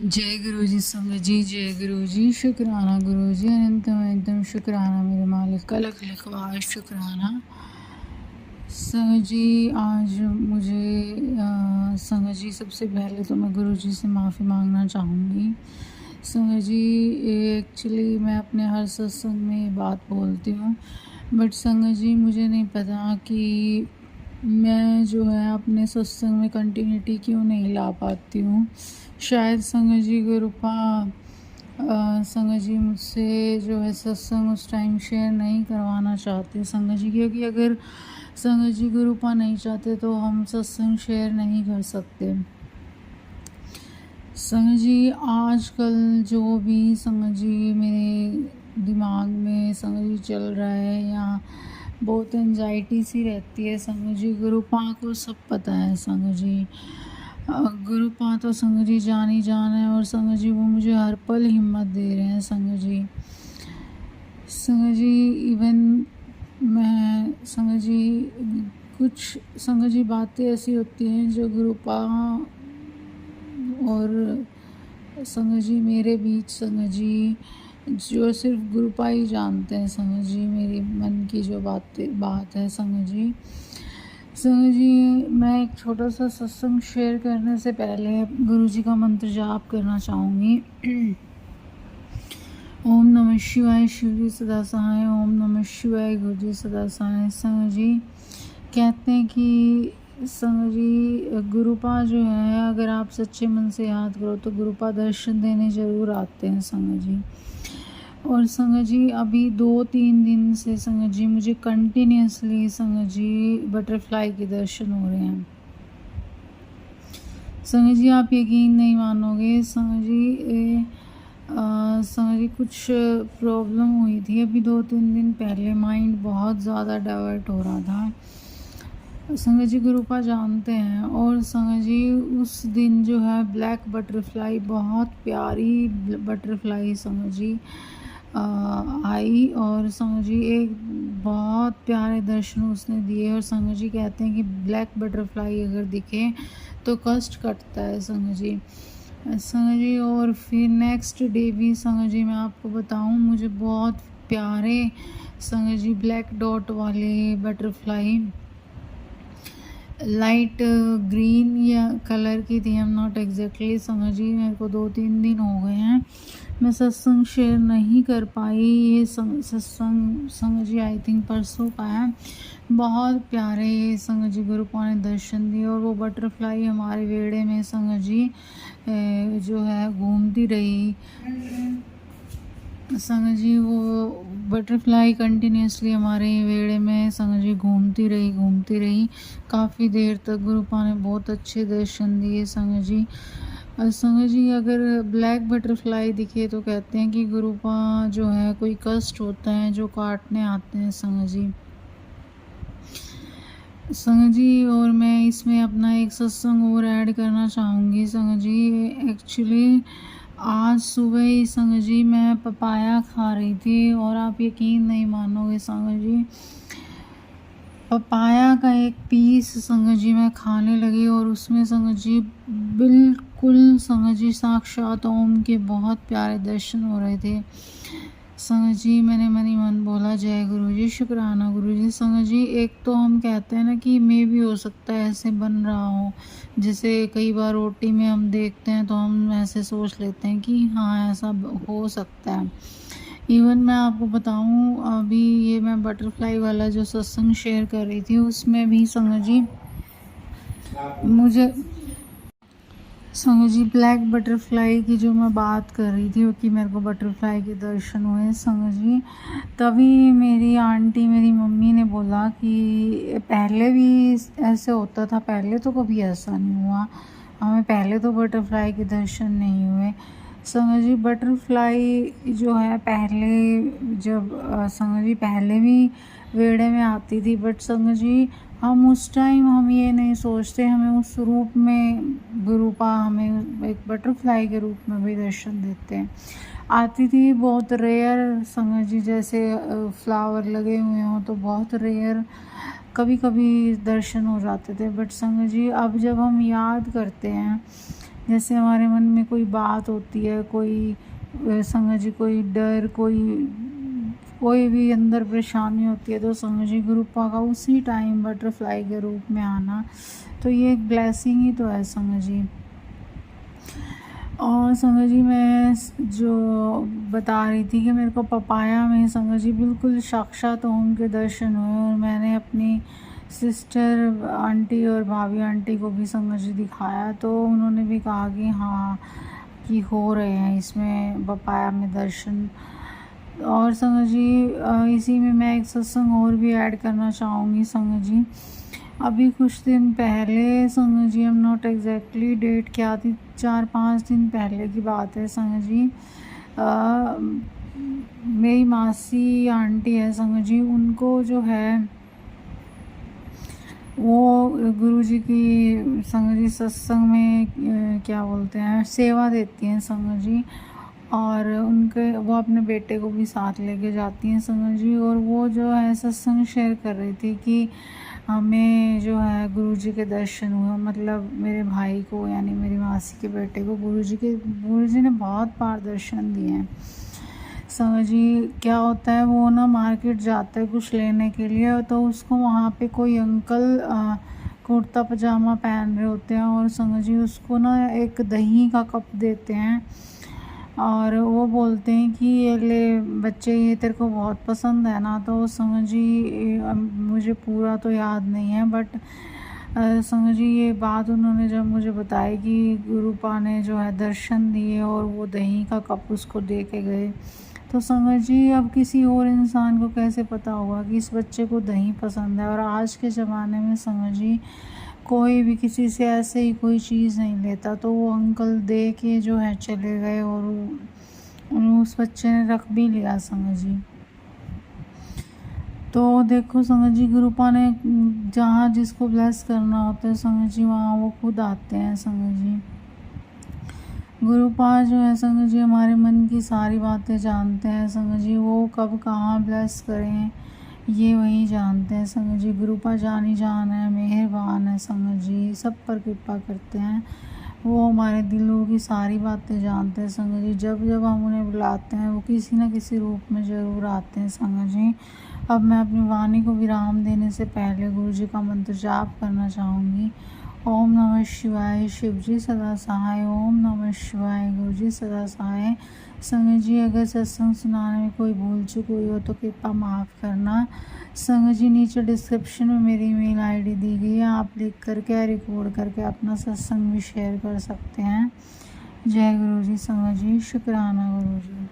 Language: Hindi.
जय गुरु जी संगत जी, जय गुरु जी। शुक्राना गुरु जी, अनंतम अनंतम शुक्राना मेरे मालिक का, लख लख वार शुक्राना। संगत जी आज मुझे संगत जी सबसे पहले तो मैं गुरु जी से माफ़ी मांगना चाहूँगी। संगत जी एक्चुअली मैं अपने हर सत्संग में ये बात बोलती हूँ, बट संगत जी मुझे नहीं पता कि मैं जो है अपने सत्संग में कंटिन्यूटी क्यों नहीं ला पाती हूँ। शायद संगत जी गुरुपा संगत जी मुझसे जो है सत्संग उस टाइम शेयर नहीं करवाना चाहते संगत जी, क्योंकि अगर संगत जी गुरुपा नहीं चाहते तो हम सत्संग शेयर नहीं कर सकते। संगत जी आजकल जो भी संगत जी मेरे दिमाग में संगत जी चल रहा है, या बहुत एंजाइटी सी रहती है संगत जी। गुरुपा को सब पता है संगत जी, गुरुपा तो संगत जी जान ही जान है, और संगत जी वो मुझे हर पल हिम्मत दे रहे हैं संगत जी। संगत जी इवन मैं संगत जी कुछ संगत जी बातें ऐसी होती हैं जो गुरुपा और संगत जी मेरे बीच संगत जी जो सिर्फ गुरुपा ही जानते हैं संगत जी, मेरी मन की जो बात है संगत जी। संगत जी मैं एक छोटा सा सत्संग शेयर करने से पहले गुरु जी का मंत्र जाप करना चाहूँगी। ओम नमः शिवाय, शिव जी सदा सहाय। ओम नमः शिवाय, गुरु जी सदा सहाय। संगत जी कहते हैं कि संगत जी गुरुपा जो है, अगर आप सच्चे मन से याद करो तो गुरुपा दर्शन देने ज़रूर आते हैं संगत जी। और संगत जी अभी 2-3 दिन से संगत जी मुझे कंटिन्यूसली संगत जी बटरफ्लाई के दर्शन हो रहे हैं संगत जी। आप यकीन नहीं मानोगे संगत जी, संगत जी कुछ प्रॉब्लम हुई थी अभी 2-3 दिन पहले, माइंड बहुत ज़्यादा डाइवर्ट हो रहा था संगत जी, गुरुपा जानते हैं। और संगत जी उस दिन जो है ब्लैक बटरफ्लाई, बहुत प्यारी बटरफ्लाई संगत जी आई, और संगत जी एक बहुत प्यारे दर्शन उसने दिए। और संगत जी कहते हैं कि ब्लैक बटरफ्लाई अगर दिखे तो कष्ट कटता है संगत जी। संगत जी और फिर नेक्स्ट डे भी संगत जी मैं आपको बताऊं, मुझे बहुत प्यारे संगत जी ब्लैक डॉट वाले बटरफ्लाई लाइट ग्रीन या कलर की थी, आई एम नॉट एग्जैक्टली संगत जी। मेरे को 2-3 दिन हो गए हैं मैं सत्संग शेयर नहीं कर पाई। ये सत्संग संगत जी आई थिंक परसों का है। बहुत प्यारे संगत जी गुरुपा ने दर्शन दिए, और वो बटरफ्लाई हमारे वेड़े में संगत जी जो है घूमती रही संगत जी। वो बटरफ्लाई कंटिन्यूसली हमारे वेड़े में संगत जी घूमती रही काफ़ी देर तक। गुरुपा ने बहुत अच्छे दर्शन दिए संगत जी। संगत जी अगर ब्लैक बटरफ्लाई दिखे तो कहते हैं कि गुरुपा जो है कोई कष्ट होता है जो काटने आते हैं संगत जी। संगत जी और मैं इसमें अपना एक सत्संग और ऐड करना चाहूँगी संगत जी। एक्चुअली आज सुबह ही संगत जी मैं पपाया खा रही थी, और आप यकीन नहीं मानोगे संगत जी, पपाया का एक पीस संगत जी मैं खाने लगी, और उसमें संगत जी बिल्कुल संगत जी साक्षात ओम के बहुत प्यारे दर्शन हो रहे थे संगत जी। मैंने मन ही मन बोला जय गुरु जी, शुक्राना गुरु जी। संगत जी एक तो हम कहते हैं ना कि मे भी हो सकता है ऐसे बन रहा हो, जैसे कई बार रोटी में हम देखते हैं तो हम ऐसे सोच लेते हैं कि हाँ ऐसा हो सकता है। इवन मैं आपको बताऊं अभी ये मैं बटरफ्लाई वाला जो सत्संग शेयर कर रही थी उसमें भी संगत जी मुझे संगत जी ब्लैक बटरफ्लाई की जो मैं बात कर रही थी कि मेरे को बटरफ्लाई के दर्शन हुए संगत जी, तभी मेरी आंटी मेरी मम्मी ने बोला कि पहले भी ऐसे होता था, पहले तो कभी ऐसा नहीं हुआ, हमें पहले तो बटरफ्लाई के दर्शन नहीं हुए संगत जी। बटरफ्लाई जो है पहले जब संगत जी पहले भी वेड़े में आती थी, बट संगत जी हम उस टाइम हम ये नहीं सोचते, हमें उस रूप में गुरुपा हमें एक बटरफ्लाई के रूप में भी दर्शन देते हैं। आती थी बहुत रेयर संगत जी, जैसे फ्लावर लगे हुए हों तो बहुत रेयर कभी कभी दर्शन हो जाते थे, बट संगत जी अब जब हम याद करते हैं जैसे हमारे मन में कोई बात होती है, कोई संगत जी कोई डर, कोई भी अंदर परेशानी होती है, तो संगत जी गुरुपा का उसी टाइम बटरफ्लाई के रूप में आना, तो ये एक ब्लेसिंग ही तो है संगत जी। और संगत जी मैं जो बता रही थी कि मेरे को पपाया में संगत जी बिल्कुल साक्षात ओम के दर्शन हुए, और मैंने अपनी सिस्टर आंटी और भाभी आंटी को भी संगत जी दिखाया, तो उन्होंने भी कहा कि हाँ कि हो रहे हैं इसमें पपाया में दर्शन। और संगत जी इसी में मैं एक सत्संग और भी ऐड करना चाहूँगी संगत जी। अभी कुछ दिन पहले संगत जी, हम नॉट एग्जैक्टली डेट क्या थी, 4-5 दिन पहले की बात है संगत जी। मेरी मासी आंटी है संगत जी, उनको जो है वो गुरुजी की संगत जी सत्संग में क्या बोलते हैं सेवा देती हैं संगत जी, और उनके वो अपने बेटे को भी साथ लेके जाती हैं संगत जी। और वो जो है सत्संग शेयर कर रही थी कि हमें जो है गुरुजी के दर्शन हुए, मतलब मेरे भाई को यानी मेरी मासी के बेटे को गुरुजी ने बहुत बार दर्शन दिए हैं संगत जी। क्या होता है वो ना मार्केट जाता है कुछ लेने के लिए, तो उसको वहाँ पे कोई अंकल कुर्ता पजामा पहन रहे होते हैं, और संगत जी उसको ना एक दही का कप देते हैं, और वो बोलते हैं कि ये ले बच्चे, ये तेरे को बहुत पसंद है ना। तो संगत जी मुझे पूरा तो याद नहीं है, बट संगत जी ये बात उन्होंने जब मुझे बताई कि गुरुपा ने जो है दर्शन दिए और वो दही का कप उसको दे के गए, तो संगत जी अब किसी और इंसान को कैसे पता होगा कि इस बच्चे को दही पसंद है। और आज के ज़माने में संगत जी कोई भी किसी से ऐसे ही कोई चीज़ नहीं लेता, तो वो अंकल दे के जो है चले गए, और उस बच्चे ने रख भी लिया संगत जी। तो देखो संगत जी गुरुपा ने जहाँ जिसको ब्लेस करना होता है संगत जी वहाँ वो खुद आते हैं संगत जी। गुरुपा जो है संगत जी हमारे मन की सारी बातें जानते हैं संगत जी, वो कब कहाँ ब्लेस करें ये वही जानते हैं संगत जी। गुरुपा जानी जान है, मेहरबान है संगत जी, सब पर कृपा करते हैं, वो हमारे दिलों की सारी बातें जानते हैं संगत जी। जब जब हम उन्हें बुलाते हैं वो किसी न किसी रूप में ज़रूर आते हैं संगत जी। अब मैं अपनी वाणी को विराम देने से पहले गुरु जी का मंत्र जाप करना चाहूँगी। ओम नमः शिवाय, शिव जी सदा सहाय। ओम नमः शिवाय, गुरु जी सदा सहाय। संगत जी अगर सत्संग सुनाने में कोई भूल चूक हुई हो तो कृपया माफ़ करना। संगत जी नीचे डिस्क्रिप्शन में मेरी ईमेल आईडी दी गई है, आप लिख करके रिकॉर्ड करके अपना सत्संग भी शेयर कर सकते हैं। जय गुरु जी संगत जी, शुक्राना गुरु जी।